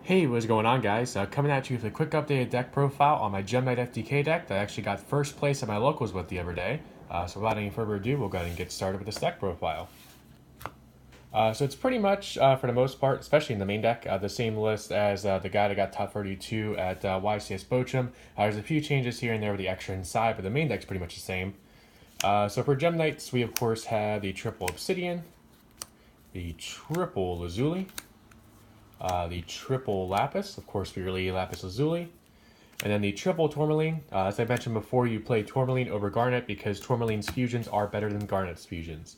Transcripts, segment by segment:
Hey, what's going on, guys? Coming at you with a quick updated deck profile on my Gem Knight FTK deck that I actually got first place at my locals with the other day. So without any further ado, we'll go ahead and get started with this deck profile. So it's pretty much, for the most part, especially in the main deck, the same list as the guy that got top 32 at YCS Bochum. There's a few changes here and there with the extra inside, but the main deck's pretty much the same. So for Gem Knights, we of course have the triple Obsidian, the triple Lazuli, the triple Lapis, of course, purely Lapis Lazuli, and then the triple Tourmaline. As I mentioned before, you play Tourmaline over Garnet because Tourmaline's fusions are better than Garnet's fusions.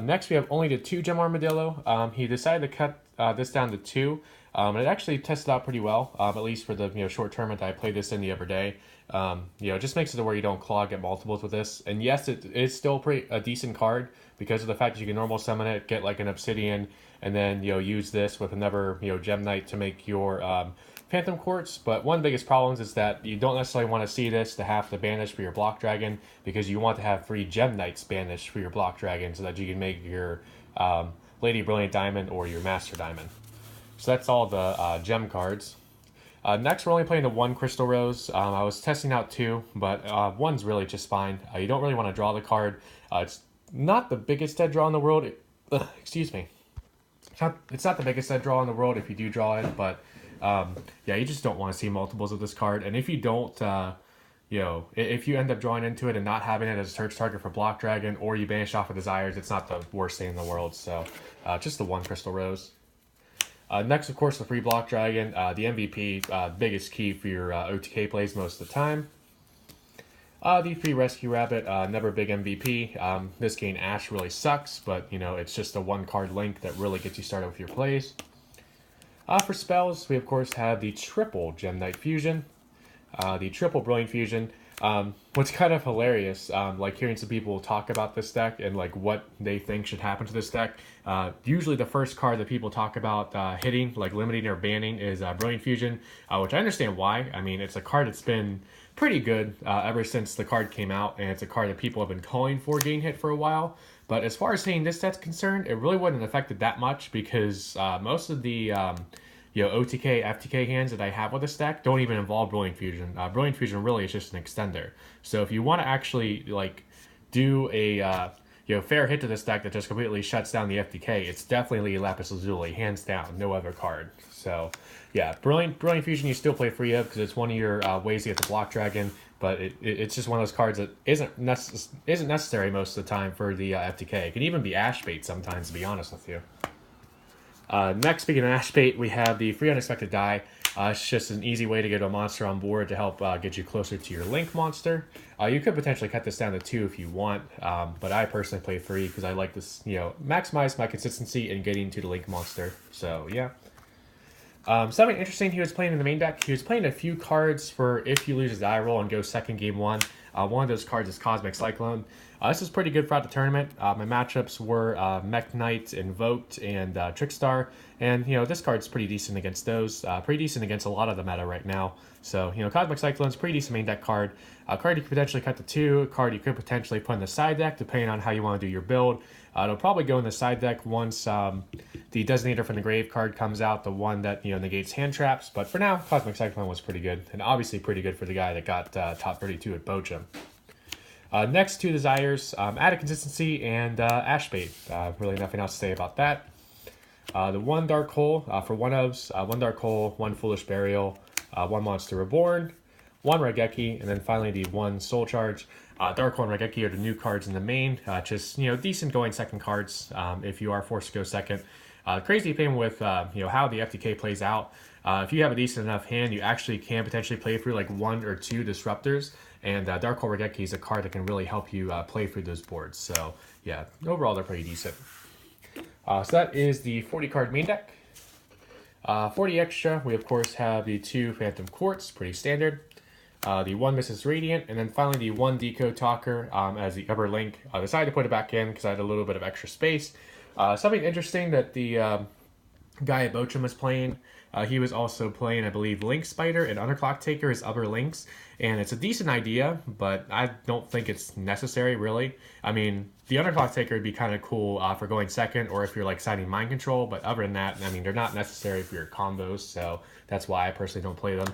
Next, we have only the 2 Gem Armadillo. He decided to cut this down to 2, and it actually tested out pretty well, at least for the short tournament that I played this in the other day. It just makes it to where you don't clog at multiples with this. And yes, it is still a decent card because of the fact that you can normal summon it, get like an Obsidian, and then use this with another Gem Knight to make your Phantom Quartz. But one of the biggest problems is that you don't necessarily want to see this to have to banish for your Block Dragon because you want to have 3 Gem Knights banished for your Block Dragon so that you can make your Lady Brilliant Diamond or your Master Diamond. So that's all the gem cards. Next, we're only playing the 1 Crystal Rose. I was testing out 2, but 1's really just fine. You don't really want to draw the card. It's not the biggest dead draw in the world. Excuse me. It's not the biggest dead draw in the world if you do draw it, but yeah, you just don't want to see multiples of this card. And if you don't, if you end up drawing into it and not having it as a search target for Block Dragon, or you banish off of Desires, it's not the worst thing in the world. So just the 1 Crystal Rose. Next, of course, the free Block Dragon, the MVP, biggest key for your OTK plays most of the time. The free Rescue Rabbit, never a big MVP. This game Ash really sucks, but it's just a 1-card link that really gets you started with your plays. For spells, we of course have the triple Gem Knight Fusion, the triple Brilliant Fusion. What's kind of hilarious, like hearing some people talk about this deck and like what they think should happen to this deck. Usually the first card that people talk about hitting, like limiting or banning, is Brilliant Fusion, which I understand why. I mean, it's a card that's been pretty good ever since the card came out, and it's a card that people have been calling for getting hit for a while. But as far as hitting this deck's concerned, it really wasn't affected that much because most of the OTK, FTK hands that I have with this deck don't even involve Brilliant Fusion. Brilliant Fusion really is just an extender. So if you want to actually like do a fair hit to this deck that just completely shuts down the FTK, it's definitely Lapis Lazuli, hands down, no other card. So yeah, Brilliant Fusion you still play free of because it's one of your ways to get the Block Dragon, but it's just one of those cards that isn't necessary most of the time for the FTK. It can even be Ash Bait sometimes, to be honest with you. Next, speaking of Ash Bait, we have the free Unexpected Die. It's just an easy way to get a monster on board to help get you closer to your Link monster. You could potentially cut this down to 2 if you want, but I personally play 3 because I like this, maximize my consistency in getting to the Link monster. So, yeah. Something interesting he was playing in the main deck. He was playing a few cards for if you lose a die roll and go second game 1. One of those cards is Cosmic Cyclone. This is pretty good throughout the tournament. My matchups were Mech Knight, Invoked, and Trickstar. And, this card's pretty decent against those. Pretty decent against a lot of the meta right now. So, Cosmic Cyclone's a pretty decent main deck card. A card you could potentially cut to 2. A card you could potentially put in the side deck, depending on how you want to do your build. It'll probably go in the side deck once the Designator from the Grave card comes out, the one that negates hand traps. But for now, Cosmic Cyclone was pretty good, and obviously pretty good for the guy that got top 32 at Bochum. Next, 2 Desires, added consistency, and Ash Bait. Really nothing else to say about that. The 1 Dark Hole for 1-ofs, 1 Dark Hole, 1 Foolish Burial, 1 Monster Reborn, 1 Raigeki, and then finally the 1 Soul Charge. Dark Hole and Raigeki are the new cards in the main, just decent going second cards if you are forced to go second. Crazy thing with how the FTK plays out, if you have a decent enough hand, you actually can potentially play through like 1 or 2 Disruptors, and Dark Hole Raigeki is a card that can really help you play through those boards. So yeah, overall they're pretty decent. So that is the 40 card main deck. 40 extra, we of course have the 2 Phantom Quartz, pretty standard. The 1 Mrs. Radiant, and then finally the 1 Decode Talker as the upper link. I decided to put it back in because I had a little bit of extra space. Something interesting that the guy at Bochum was playing. He was also playing, I believe, Link Spider and Underclock Taker as upper links, and it's a decent idea, but I don't think it's necessary, really. I mean, the Underclock Taker would be kind of cool for going second, or if you're like signing Mind Control, but other than that, I mean, they're not necessary for your combos, so that's why I personally don't play them.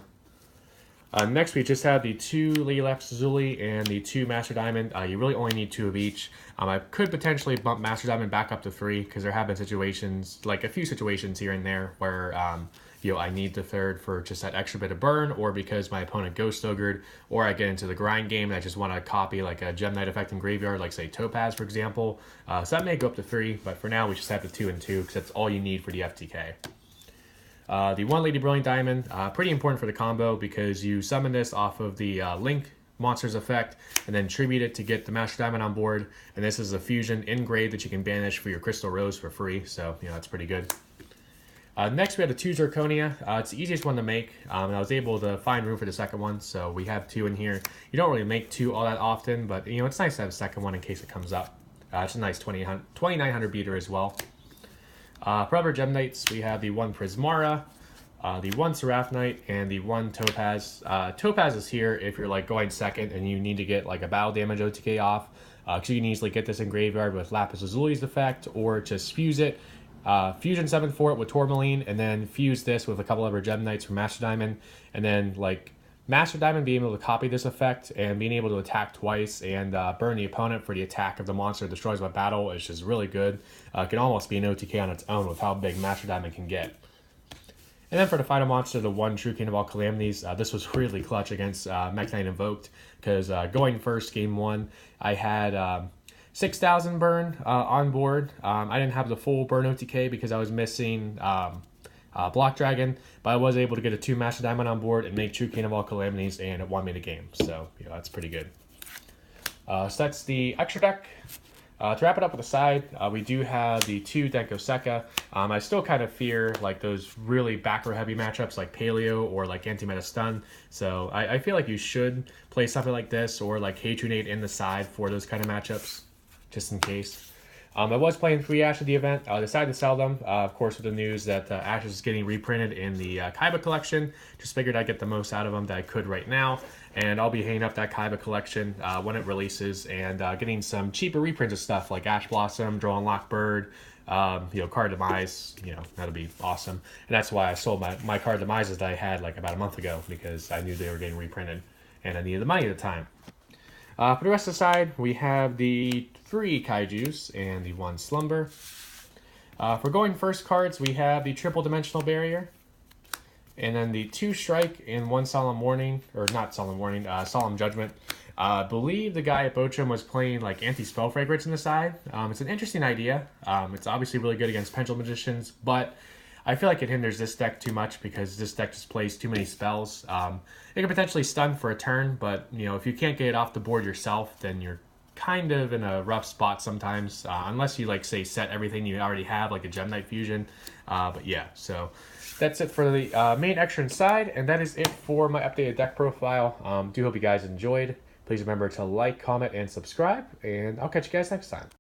Next, we just have the 2 Lady Left Zuli and the 2 Master Diamond. You really only need 2 of each. I could potentially bump Master Diamond back up to 3 because there have been situations, like a few situations here and there, where I need the 3rd for just that extra bit of burn, or because my opponent Ghost Ogred, or I get into the grind game and I just want to copy like a Gem Knight effect in Graveyard, like say Topaz, for example. So that may go up to 3, but for now we just have the 2 and 2 because that's all you need for the FTK. The 1 Lady Brilliant Diamond, pretty important for the combo because you summon this off of the Link monster's effect and then tribute it to get the Master Diamond on board. And this is a fusion engrave that you can banish for your Crystal Rose for free, so that's pretty good. Next, we have the 2 Zirconia. It's the easiest one to make, and I was able to find room for the second one, so we have 2 in here. You don't really make 2 all that often, but it's nice to have a second one in case it comes up. It's a nice 2900 beater as well. For other Gem Knights, we have the 1 Prismara, the 1 Seraph Knight, and the 1 Topaz. Topaz is here if you're like going second and you need to get like a battle damage OTK off, because you can easily get this in Graveyard with Lapis Lazuli's effect, or just fuse it, fusion summon for it with Tourmaline, and then fuse this with a couple other Gem Knights from Master Diamond, and then like Master Diamond being able to copy this effect and being able to attack twice and burn the opponent for the attack of the monster destroys by battle is just really good. It can almost be an OTK on its own with how big Master Diamond can get. And then for the final monster, the 1 True King of all Calamities, this was really clutch against Mech Knight Invoked, because going first, game 1, I had 6,000 burn on board. I didn't have the full burn OTK because I was missing Block Dragon, but I was able to get a 2 Master Diamond on board and make True King of all Calamities, and it won me the game. So that's pretty good. So that's the extra deck. To wrap it up with the side, we do have the 2 Denko Sekka. I still kind of fear like those really back row heavy matchups like Paleo or like Anti-Meta Stun. So I feel like you should play something like this or like Hatronade in the side for those kind of matchups, just in case. I was playing 3 Ash at the event. I decided to sell them, of course, with the news that Ash is getting reprinted in the Kaiba collection. Just figured I'd get the most out of them that I could right now. And I'll be hanging up that Kaiba collection when it releases and getting some cheaper reprints of stuff like Ash Blossom, Draw Unlock Bird, Card Demise. That'll be awesome. And that's why I sold my Card Demises that I had like about a month ago, because I knew they were getting reprinted and I needed the money at the time. For the rest of the side, we have the 3 Kaijus and the 1 Slumber. For going first cards, we have the Triple Dimensional Barrier, and then the 2 Strike and 1 Solemn Warning, or not Solemn Warning, Solemn Judgment. I believe the guy at Bochum was playing like Anti-Spell Fragrance in the side. It's an interesting idea. It's obviously really good against Pendulum Magicians, but I feel like it hinders this deck too much because this deck just plays too many spells. It can potentially stun for a turn, but if you can't get it off the board yourself, then you're kind of in a rough spot sometimes, unless you like say set everything you already have, like a Gem Knight fusion. But yeah, so that's it for the main extra inside, and that is it for my updated deck profile. Do hope you guys enjoyed. Please remember to like, comment, and subscribe, and I'll catch you guys next time.